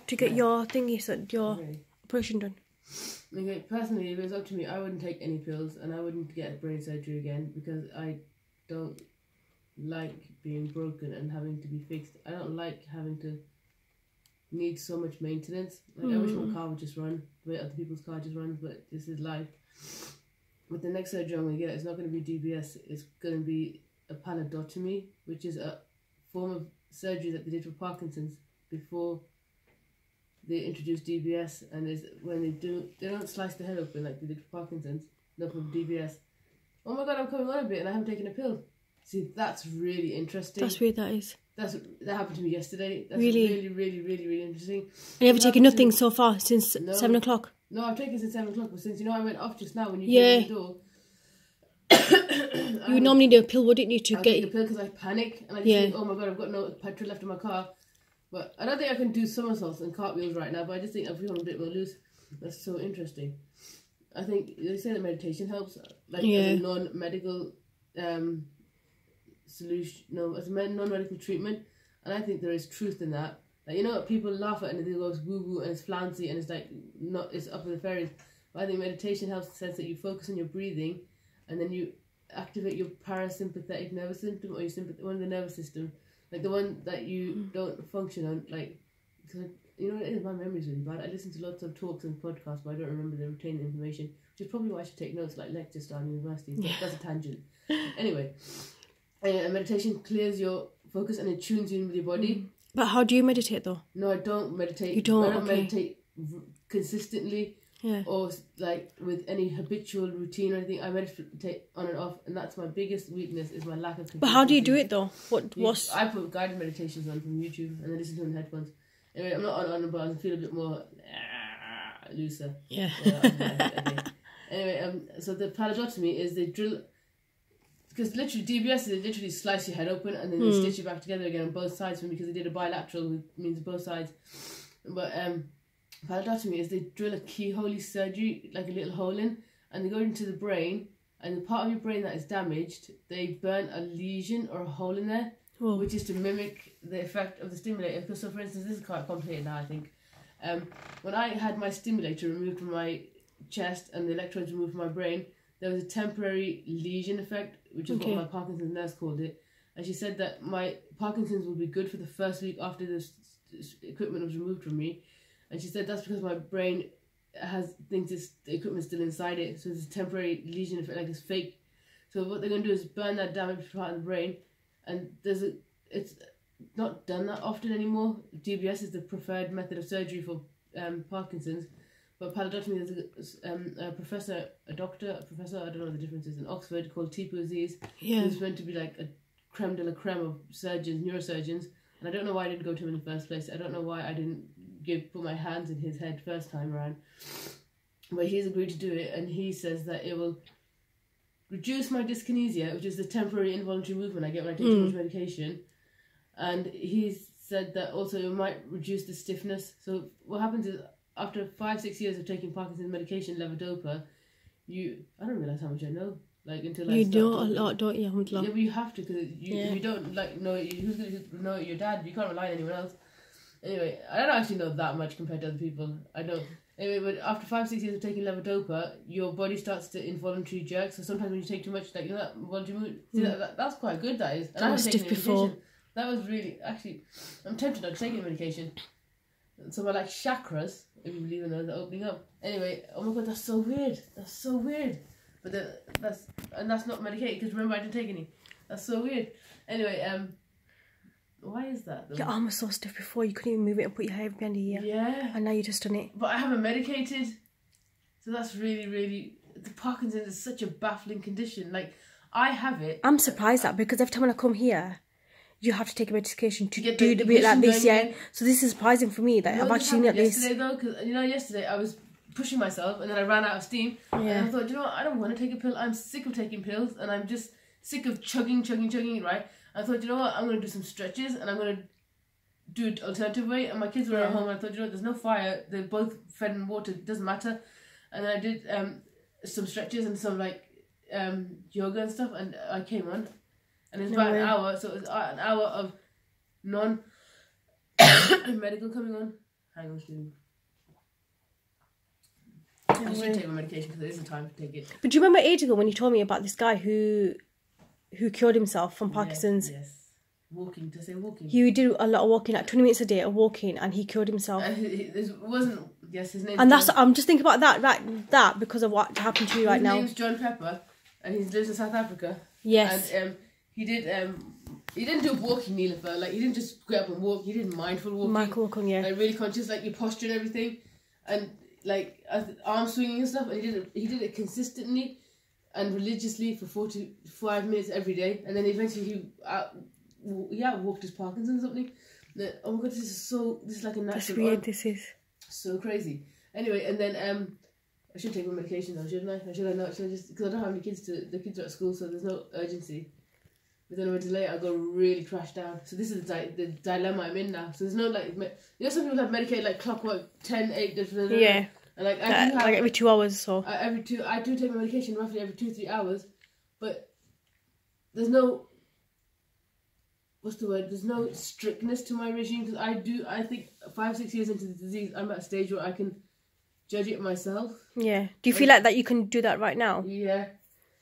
to get your thingy, so your operation done? Okay, personally, if it was up to me, I wouldn't take any pills and I wouldn't get brain surgery again because I don't like being broken and having to be fixed. I don't like having to need so much maintenance. Like I wish my car would just run the way other people's car just runs, but this is life. With the next surgery I'm going to get, it's not going to be DBS, it's going to be a pallidotomy, which is a form of surgery that they did for Parkinson's before they introduced DBS, and is when they don't slice the head open like they did for Parkinson's, no, for DBS. Oh my god, I'm coming on a bit and I haven't taken a pill. See, that's really interesting. That's weird, that is. That happened to me yesterday. That's really? really interesting. And you haven't taken nothing so far since 7 o'clock? No, I've taken since 7 o'clock, but since, I went off just now when you came in the door. You would normally do a pill, wouldn't you, to I'll get... take a pill because I panic, and I just think, oh my god, I've got no petrol left in my car. But I don't think I can do somersaults and cartwheels right now, but I just think I've become a bit more loose. That's so interesting. I think they say that meditation helps, like as a non-medical solution, as a non-medical treatment, and I think there is truth in that. Like, people laugh at it and they go woo-woo and it's flouncy and it's like, it's up in the fairies. But I think meditation helps in the sense that you focus on your breathing and then you activate your parasympathetic nervous system or one of the nervous system, like the one that you don't function on, like, cause it is, my memory's really bad. I listen to lots of talks and podcasts, but I don't remember the retained information, which is probably why I should take notes like lecture style in university. But that's a tangent. Anyway, meditation clears your focus and it tunes you in with your body. But how do you meditate though? No, I don't meditate. You don't? I don't meditate consistently. Yeah. Or like with any habitual routine or anything. I meditate on and off, and that's my biggest weakness, is my lack of consistency. But how do you do it though? I put guided meditations on from YouTube and I listen to them in headphones. Anyway, I'm not on but I feel a bit more looser. Yeah. Okay. Anyway, so the pallidotomy is they drill, because literally DBS is they literally slice your head open and then they stitch it back together again on both sides for me, because they did a bilateral, which means both sides. But pallidotomy is they drill a keyhole surgery, like a little hole in, and they go into the brain, and the part of your brain that is damaged, they burn a lesion or a hole in there, which is to mimic the effect of the stimulator. Because, so for instance, this is quite complicated now, I think. When I had my stimulator removed from my chest and the electrodes removed from my brain, there was a temporary lesion effect, which is what my Parkinson's nurse called it. And she said that my Parkinson's would be good for the first week after this equipment was removed from me. And she said that's because my brain thinks the equipment's still inside it, so it's a temporary lesion effect, like it's fake. So what they're going to do is burn that damaged part of the brain, and it's not done that often anymore. DBS is the preferred method of surgery for Parkinson's, but pallidotomy, there's a doctor, I don't know what the difference is, in Oxford called Tipu Aziz, who's meant to be like a creme de la creme of surgeons, neurosurgeons, and I don't know why I didn't go to him in the first place. I don't know why I didn't put my hands in his head first time around, but he's agreed to do it, and he says that it will reduce my dyskinesia, which is the temporary involuntary movement I get when I take too much medication, and he said that also it might reduce the stiffness. So what happens is, after 5-6 years of taking Parkinson's medication, levodopa, I don't realise how much I know, like, until I start know talking. a lot, don't you? Yeah, but you have to, because you don't like know who's going to know your dad. You can't rely on anyone else. Anyway, I don't actually know that much compared to other people. I know. Anyway, but after 5-6 years of taking levodopa, your body starts to involuntary jerk. So sometimes when you take too much, like, that involuntary movement, see, that's quite good, that is. And I haven't taken medication. That was really, actually, I'm tempted not to take any medication. So my, like, chakras, if you believe in those, are opening up. Anyway, oh my god, that's so weird. That's so weird. But that's not medicated, because remember, I didn't take any. That's so weird. Anyway, why is that though? Your arm was so stiff before, you couldn't even move it and put your hair behind your ear. Yeah. And now you just done it. But I haven't medicated. So that's really... The Parkinson's is such a baffling condition. Like, I have it. I'm surprised that, because every time when I come here, you have to take a medication to get do the bit like this, yeah. So this is surprising for me that I've actually seen it yesterday though, because yesterday I was pushing myself and then I ran out of steam. Yeah. And I thought, you know what, I don't want to take a pill. I'm sick of taking pills and I'm just sick of chugging, right? I thought, you know what, I'm going to do some stretches and I'm going to do it alternative way. And my kids were at home and I thought, you know what, there's no fire. They're both fed in water. It doesn't matter. And then I did some stretches and some like yoga and stuff, and I came on. And it was about an hour. So it was an hour of non-medical coming on. Hang on, I should take my medication because there isn't time to take it. But do you remember ages ago when you told me about this guy who cured himself from Parkinson's? Yes. Walking, to say walking. He did a lot of walking, like 20 minutes a day of walking, and he cured himself. And it wasn't, yes, his name. And that's, I'm just thinking about that because of what happened to you right now. His name's John Pepper, and he lives in South Africa. Yes. And he didn't do walking, Neelofer. Like, he didn't just get up and walk. He did mindful walking. Mindful walking, yeah. Like, really conscious, like, your posture and everything. And, like, arm swinging and stuff. And he did it consistently and religiously for 45 minutes every day. And then eventually he walked his Parkinson or something. Oh my god, this is like a natural. That's weird, this is. So crazy. Anyway, and then I should take my medication though, shouldn't I? Or should I not? Should I just, because I don't have any kids the kids are at school, so there's no urgency. But then when it's late, I go really crash down. So this is the dilemma I'm in now. So there's no like, some people have medicated like clockwork, 10, 8, different. Yeah. And like like every 2 hours or so. I do take my medication roughly every 2-3 hours, but there's no. What's the word? There's no strictness to my regime because I think 5-6 years into the disease, I'm at a stage where I can judge it myself. Yeah. Do you feel like that you can do that right now? Yeah.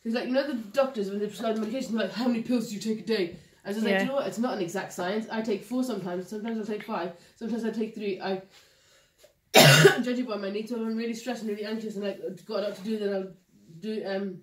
Because, like, you know, the doctors, when they prescribe the medication, they're like, how many pills do you take a day? And so, like, you know what? It's not an exact science. I take 4 sometimes. Sometimes I take 5. Sometimes I take 3. I judge it by my needs. So if I'm really stressed and really anxious and, like, got a lot to do, then I'll do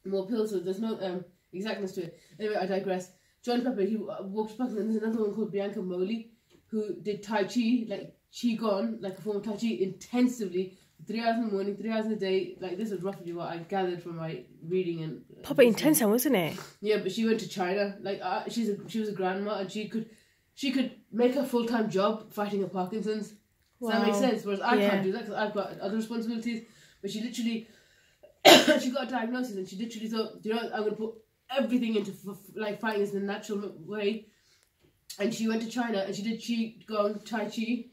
more pills. So there's no exactness to it. Anyway, I digress. John Pepper, he walked past, and there's another one called Bianca Moley, who did Tai Chi, like Qigong, like a form of Tai Chi, intensively, 3 hours in the morning, 3 hours in the day. Like, this is roughly what I gathered from my reading and. Proper intense, wasn't it? Yeah, but she went to China. Like, she was a grandma, and she could make a full-time job fighting her Parkinson's. Wow. Does that make sense? Whereas I can't do that because I've got other responsibilities. But she literally, she got a diagnosis, and she literally thought, you know, I'm going to put everything into like fighting this in a natural way. And she went to China and she did Qigong, Tai Chi,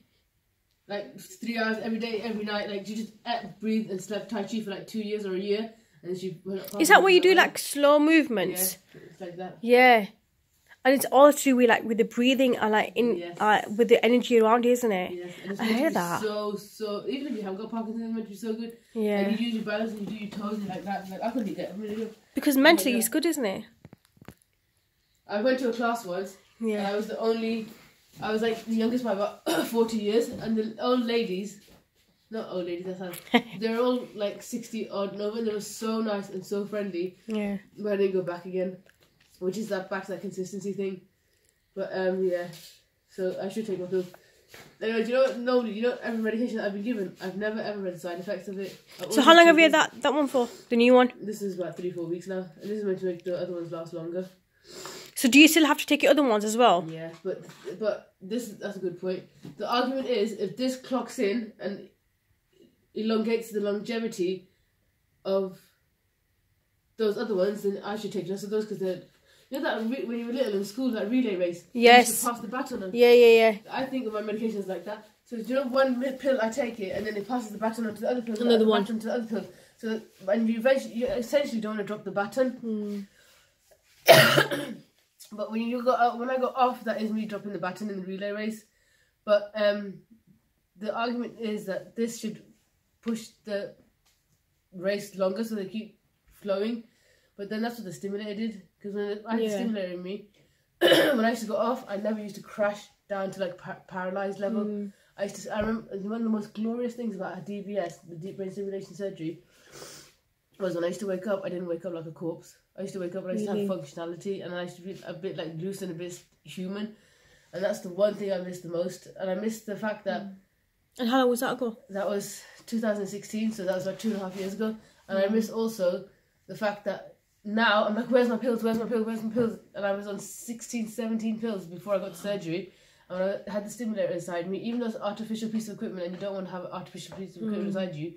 like 3 hours every day, every night. Like, she just ate, breathed and slept Tai Chi for like 2 years or a year. And she went up. Is that what you do, like slow movements? Yeah, it's like that. Yeah. And it's all to do with like with the breathing and like with the energy around you, isn't it? Yes. And it's I hear that. So even if you haven't got Parkinson's, it's meant to be so good. Yeah. Like, you use your balance and you do your toes and like that. Like, I couldn't do that. Really good. Because mentally it's good, isn't it? I went to a class once. Yeah. And I was like the youngest by about 40 years, and the old ladies, not old ladies, they're all like 60 odd and over, and they were so nice and so friendly. Yeah. But I didn't go back again, which is back to that consistency thing. But yeah, so I should take my pills. Anyway, do you know what? Normally, you know, every medication that I've been given, I've never ever read the side effects of it. So how long have you had that one for? The new one? This is about 3-4 weeks now, and this is meant to make the other ones last longer. So do you still have to take your other ones as well? Yeah, but that's a good point. The argument is, if this clocks in and elongates the longevity of those other ones, then I should take less of those, because they're, you know that when you were little in school, that relay race? Yes. You used to pass the baton on. Yeah. I think of my medications like that. So do you know, one pill I take it, and then it passes the baton on to the other pill. Another one. To the other pill. So and you essentially don't want to drop the baton. But when I go off, that is me dropping the baton in the relay race. But the argument is that this should push the race longer, so they keep flowing. But then that's what the stimulator did, because when I had the stimulator in me, when I used to go off, I never used to crash down to like paralyzed level. I remember one of the most glorious things about a DBS, the deep brain stimulation surgery, was when I used to wake up, I didn't wake up like a corpse. I used to wake up and I used to have functionality, and I used to be a bit like loose and a bit human. And that's the one thing I miss the most. And I miss the fact that... And how long was that ago? That was 2016, so that was like 2.5 years ago. And I miss also the fact that now I'm like, where's my pills? Where's my pills? And I was on 16, 17 pills before I got the surgery. And I had the stimulator inside me. Even though it's an artificial piece of equipment and you don't want to have an artificial piece of equipment inside you,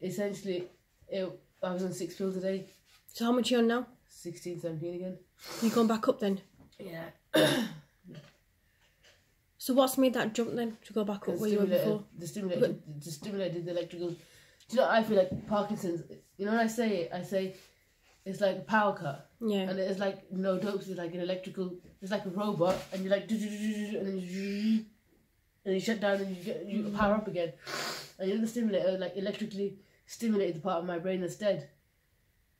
essentially, I was on 6 pills a day. So how much are you on now? 16, 17 again. You gone back up then? Yeah. So what's made that jump then to go back up where you were before? The stimulator did the electrical. Do you know, I feel like Parkinson's, you know when I say it, I say it's like a power cut. Yeah. And it's like no dopes, it's like an electrical, it's like a robot, and you're like, and then and you shut down and you power up again. And the stimulator like electrically stimulated the part of my brain that's dead.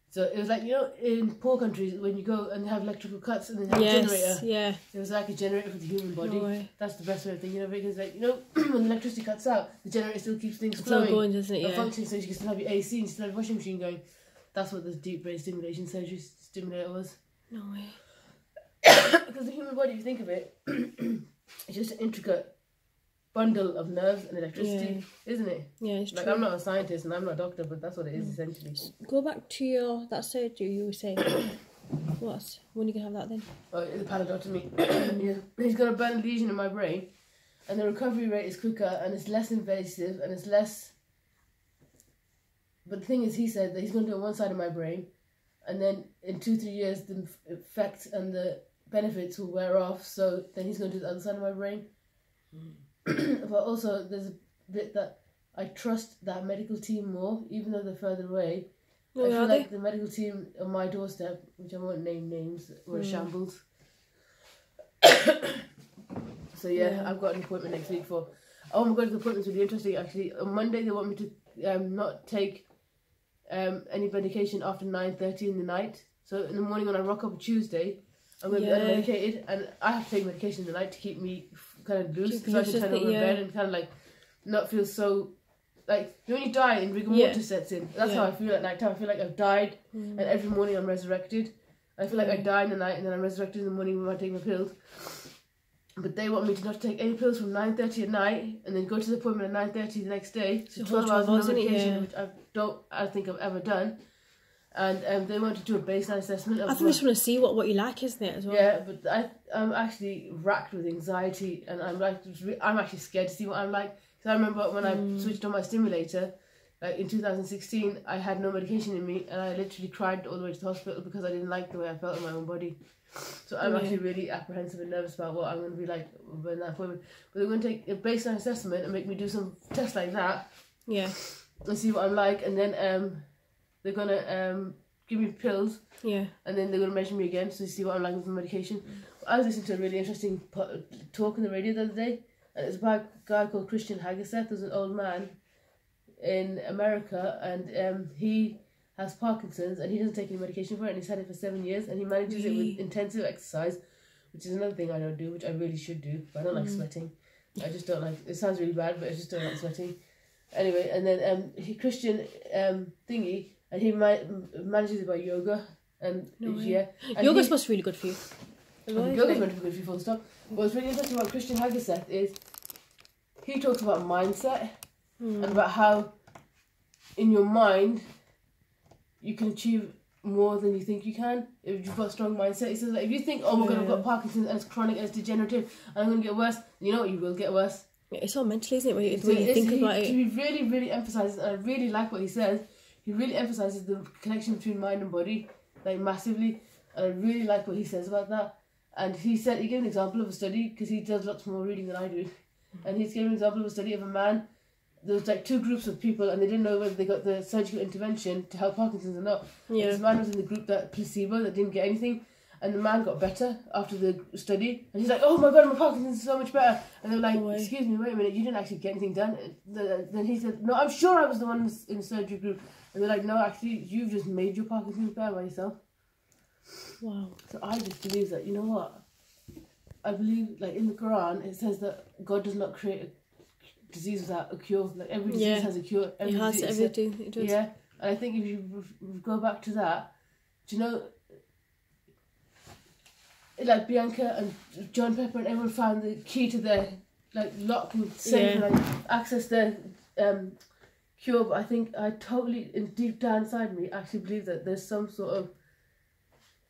So it was like, you know, in poor countries when you go and they have electrical cuts and they have a generator. Yeah. It was like a generator for the human body. No way. That's the best way of thinking of it, because like, you know, when electricity cuts out, the generator still keeps things It's flowing. still going, doesn't it? And Yeah. functioning, so you can still have your AC and still have your washing machine going. That's what the deep brain stimulation surgery stimulator was. No way. Because the human body, if you think of it, it's just an intricate bundle of nerves and electricity, isn't it? Yeah, it's Like, true. I'm not a scientist and I'm not a doctor, but that's what it is essentially. Go back to that surgery you were saying. What? When are you going to have that then? Oh, the paladotomy. Yeah. He's got a burn lesion in my brain, and the recovery rate is quicker and it's less invasive and it's less. But the thing is, he said that he's going to do it on one side of my brain, and then in 2-3 years the effect and the benefits will wear off, so then he's going to do the other side of my brain. But also there's a bit that I trust that medical team more, even though they're further away. I feel like the medical team on my doorstep, which I won't name names, were shambles. So yeah, I've got an appointment next week for... Oh my god, the appointment's really interesting actually. On Monday they want me to not take any medication after 9:30 in the night. So in the morning when I rock up on Tuesday, I'm going to be unmedicated, and I have to take medication in the night to keep me kind of loose, so I can turn over bed and kind of like not feel so... Like, you know, when you die and rigor mortis sets in, that's how I feel at night time. I feel like I've died, and every morning I'm resurrected. I feel like I die in the night, and then I'm resurrected in the morning when I take my pills. But they want me to not take any pills from 9:30 at night, and then go to the appointment at 9:30 the next day. So 12 hours of no medication, which I think I've ever done. And they want to do a baseline assessment. I think they just want to see what you like, isn't it, as well? Yeah, but I'm actually racked with anxiety, and I'm actually scared to see what I'm like. Because I remember when I switched on my stimulator, like in 2016, I had no medication in me, and I literally cried all the way to the hospital because I didn't like the way I felt in my own body. So I'm actually really apprehensive and nervous about what I'm going to be like when that appointment. But they're going to take a baseline assessment and make me do some tests like that. Yeah. And see what I'm like, and then they're going to give me pills. Yeah. And then they're going to measure me again to see what I'm like with the medication. I was listening to a really interesting talk on the radio the other day, and it's about a guy called Christian Hagaset. There's an old man in America, and he has Parkinson's, and he doesn't take any medication for it, and he's had it for 7 years, and he manages it with intensive exercise, which is another thing I don't do, which I really should do, but I don't like sweating. I just don't like, it sounds really bad, but I just don't like sweating. Anyway, and then Christian thingy, and he manages it by yoga, and and yoga's supposed to be really good for you. Yoga's meant to be good for you, full stop. What's really interesting about Christian Hagaset is he talks about mindset and about how in your mind you can achieve more than you think you can if you've got a strong mindset. He says that if you think, oh my god, I've got Parkinson's and it's chronic and it's degenerative and I'm going to get worse, you know what, you will get worse. Yeah, it's all mental, isn't it, when you think about it. He really, really emphasises, and I really like what he says, he really emphasises the connection between mind and body, like massively, and I really like what he says about that. And he gave an example of a study, because he does lots more reading than I do, and he's given an example of a study of a man. There was like 2 groups of people, and they didn't know whether they got the surgical intervention to help Parkinson's or not. Yeah. And this man was in the group that placebo, that didn't get anything, and the man got better after the study. And he's like, oh my god, my Parkinson's is so much better. And they were like, excuse me, wait a minute, you didn't actually get anything done. Then he said, no, I'm sure I was the one in the surgery group. And they're like, no, actually, you've just made your Parkinson's better by yourself. Wow. So I just believe that, you know what? I believe, like in the Quran, it says that God does not create a disease without a cure. Like every disease has a cure. It has everything. It does. Yeah, and I think if you go back to that, do you know, like Bianca and John Pepper and everyone found the key to their like lock and safe and like access their cure. But I think I totally, in deep down inside me, actually believe that there's some sort of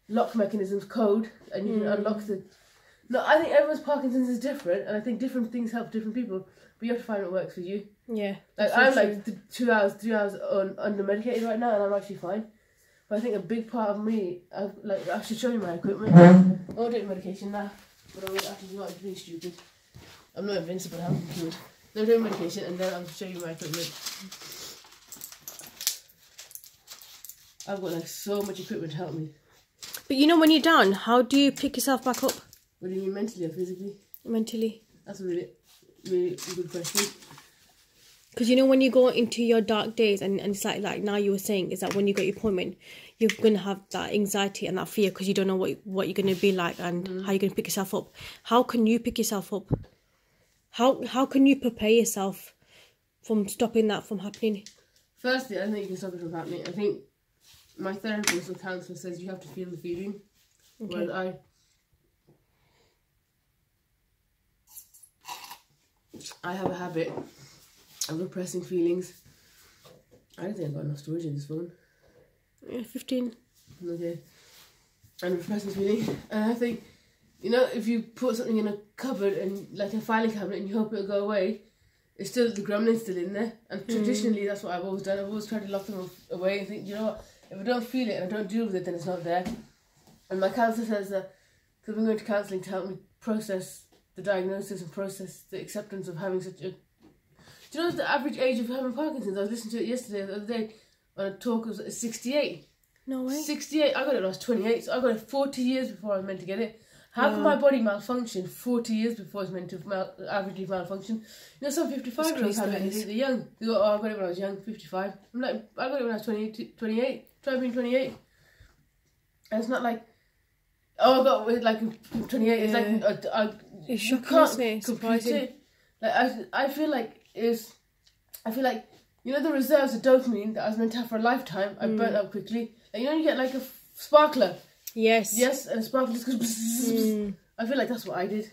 lock mechanisms code, and you can unlock the. No, I think everyone's Parkinson's is different, and I think different things help different people. But you have to find what works for you. Yeah. Like I'm like 2 hours, 3 hours under medicated right now, and I'm actually fine. But I think a big part of me, I should show you my equipment. I'm not taking medication now, but I will actually do something stupid. I'm not invincible, I'm good. I'm doing medication, and then I'll show you my equipment. I've got like so much equipment to help me. But you know, when you're down, how do you pick yourself back up? What do you mean, mentally or physically? Mentally. That's really really good question. Because you know when you go into your dark days and it's like now you were saying is that when you got your appointment, you're gonna have that anxiety and that fear because you don't know what you're gonna be like and how you're gonna pick yourself up. How can you pick yourself up? How can you prepare yourself from stopping that from happening? Firstly, I think you can stop it from happening. I think my therapist or counsellor says you have to feel the feeling. Okay. Whereas I have a habit of repressing feelings. I don't think I've got enough storage in this phone. Yeah, 15. Okay. And repressing feelings. And I think, you know, if you put something in a cupboard and like a filing cabinet and you hope it'll go away, it's still, the gremlin's still in there. And traditionally that's what I've always done. I've always tried to lock them away and think, you know what, if I don't feel it and I don't deal with it, then it's not there. And my counsellor says that, because I'm going to counselling to help me process the diagnosis and process the acceptance of having such a... Do you know the average age of having Parkinson's? I was listening to it yesterday, the other day, on a talk, it was 68. No way. 68, I got it when I was 28, so I got it 40 years before I was meant to get it. How can my body malfunction 40 years before it's meant to averagely malfunction? You know, some 55-year-olds have it and they're young. They go, oh, I got it when I was young, 55. I'm like, I got it when I was 28. Try being 28. And it's not like, oh, I got it like 28. It's like, it's shocking, isn't it? Surprising. Like, I feel like you know the reserves of dopamine that I was meant to have for a lifetime, I burnt up quickly. Like, you know, you get like a sparkler. Yes. Yes, and a sparkler just goes bzz, bzz. I feel like that's what I did.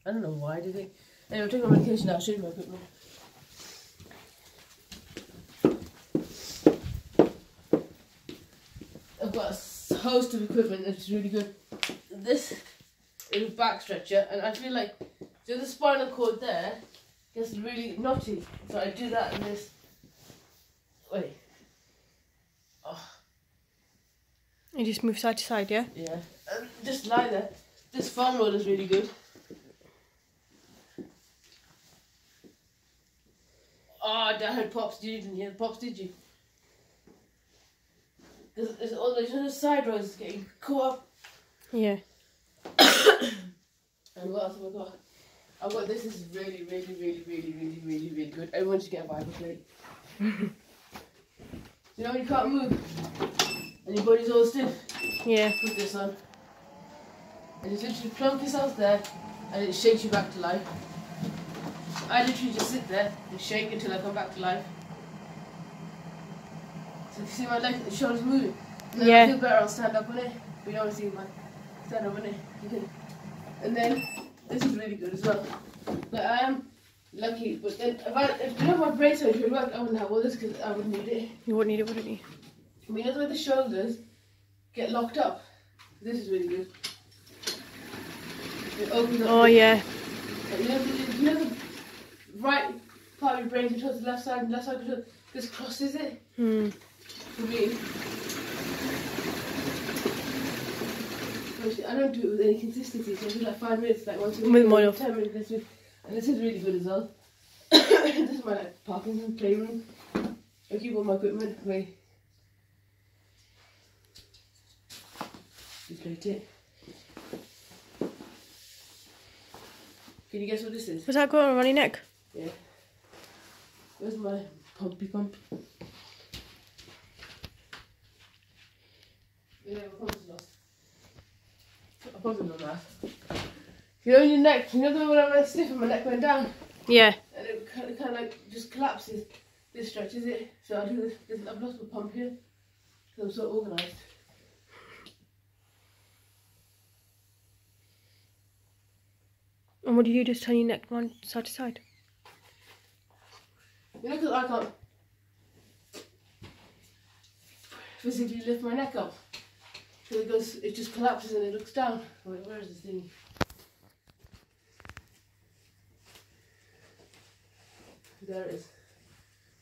I don't know why I did it. Anyway, I'm taking my medication now. I'll show you my equipment. I've got a host of equipment that's really good. This is a back stretcher, and I feel like the spinal cord there gets really knotty. So I do that and this. Wait. Oh. You just move side to side, yeah? Yeah. Just lie there. This foam roller is really good. Oh, I heard pops. You didn't hear the pops, did you? There's all the side rows getting caught up. Yeah. And what else have I got? I've got this. This is really, really, really, really, really, really, really good. Everyone should get a Bible plate. You know when you can't move and your body's all stiff? Yeah. Put this on. And you literally plonk yourself there and it shakes you back to life. I literally just sit there and shake until I come back to life. So you see my leg, the shoulders moving. And then I feel better, I'll stand up on it. But you don't want to see my stand up on it. And then this is really good as well. Like, I am lucky, but then if you know my brain surgery worked, I wouldn't have all this because I wouldn't need it. You wouldn't need it, wouldn't you? I mean, you know where the shoulders get locked up? This is really good. It opens up. Oh, yeah. You know the right part of your brain controls the left side and left side controls, this crosses it. For me. I don't do it with any consistency, so I do like 5 minutes, like once a week, 10 minutes this week. And this is really good as well. This is my like Parkinson playroom. I keep all my equipment away. Deflate it. Can you guess what this is? Was that going around your neck? Yeah. Where's my pumpy pump? Yeah, my pump's lost. I probably know that. You know your neck, you know the one when I stiff and my neck went down? Yeah. And it kind of like just collapses. This stretches it. So I do this. I've lost my pump here because I'm so organised. And what do you do? Just turn your neck one side to side? You know, because I can't physically lift my neck up. So it just collapses and it looks down. Wait, where is this thing? There it is.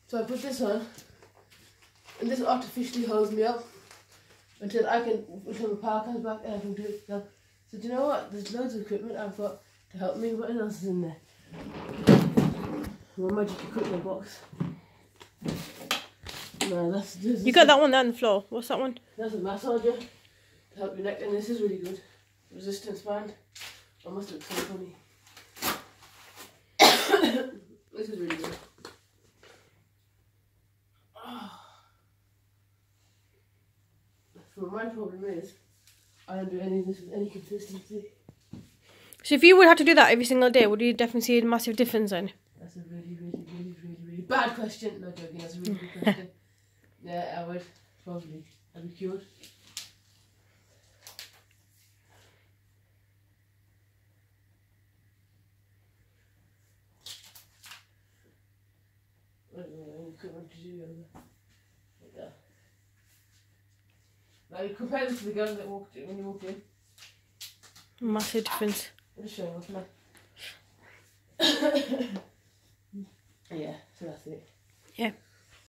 So I put this on, and this artificially holds me up until the power comes back and I can do it now. So do you know what? There's loads of equipment I've got to help me. What else is in there? My magic equipment box. No, that's just... You got that one there on the floor. What's that one? That's a massager to help your neck, and this is really good. Resistance band. I must look so funny. This is really good. So my problem is, I don't do any of this with any consistency. So if you would have to do that every single day, would you definitely see a massive difference then? That's a really bad question. No joking, that's a really good question. Yeah, I would. Probably. I'd be cured. I don't know any equipment to do like that. Now you compare this to the girl that walked in when you walked in. Massive difference. I'm just showing off now. Yeah, so that's it. Yeah.